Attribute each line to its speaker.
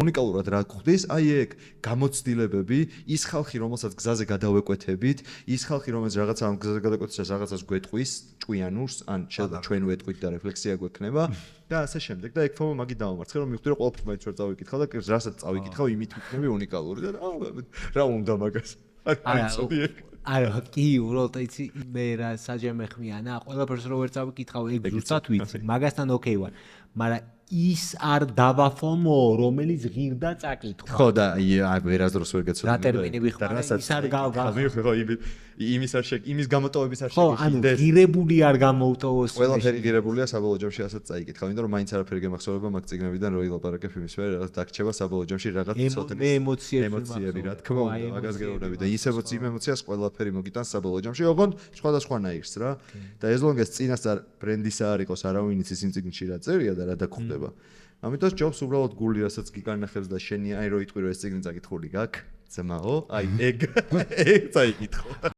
Speaker 1: უნიკალურად რა გვხდის, აი ეგ გამოცდილებები, ის ხალხი, რომელსაც გზაზე გადავეკვეთებით, ის ხალხი, რომელიც რაღაცა ამ გზაზე გადაკვეთეს, რაღაცას გვეტყვის, ჭკვიანურს, ან შეიძლება ჩვენ ვეტყვით და რეფლექსია გვექნება და ასე შემდეგ. და ეგ ფორმა მაგით დავამარცხე, რომ მივხვდი, რომ ყველაფერს მაინც ვერ წავიკითხავ და რასაც წავიკითხავ, იმით ვიქნები უნიკალური და რა უნდა მაგას.
Speaker 2: არა, კი, უბრალოდ იცი, მე რა საჯერ მეხმიანა, ყველაფერს რო ვერ წავიკითხავ, ეგ ზუსტად ვიცი, მაგასთან ოკეი ვარ, მაგრამ ის არ დავაფორმო, რომელიც ღირდა წაკითხვა.
Speaker 1: ხო და აი ვერასდროს ვერ გეცოდი.
Speaker 2: რა ტერმინები ხარ, ის არ
Speaker 1: ხო, იმის არ შეგ, იმის გამოტოვების არ
Speaker 2: ხო, ანუ ღირებული არ გამოუტოვოს.
Speaker 1: ყველაფერი ღირებულია საბოლოო ჯამში ასაც წაიკითხავ, იმიტომ რომ მაინც არაფერი გემახსოვრება მაგ წიგნებიდან რო ილაპარაკებ იმის ვერ, რაღაც დაგრჩება საბოლოო ჯამში რაღაც ცოტა ემოციები, რა თქმა უნდა, მაგას გეუბნები და ის ემოციას ყველაფერი მოგიტანს საბოლოო ჯამში, ოღონდ სხვადასხვანაირს რა. და ეს ლონგეს წინასწარ ბრენდისა არ იყოს, არავინ იცის იმ წიგნში რა წერია და რა დაგხვდება. ამიტომ ჯობს უბრალოდ გული, რასაც გიგანახებს და შენი აი რო იტყვი რომ ეს წიგნი წაკითხული გაქვს, ძმაო, აი ეგ წაიკითხო.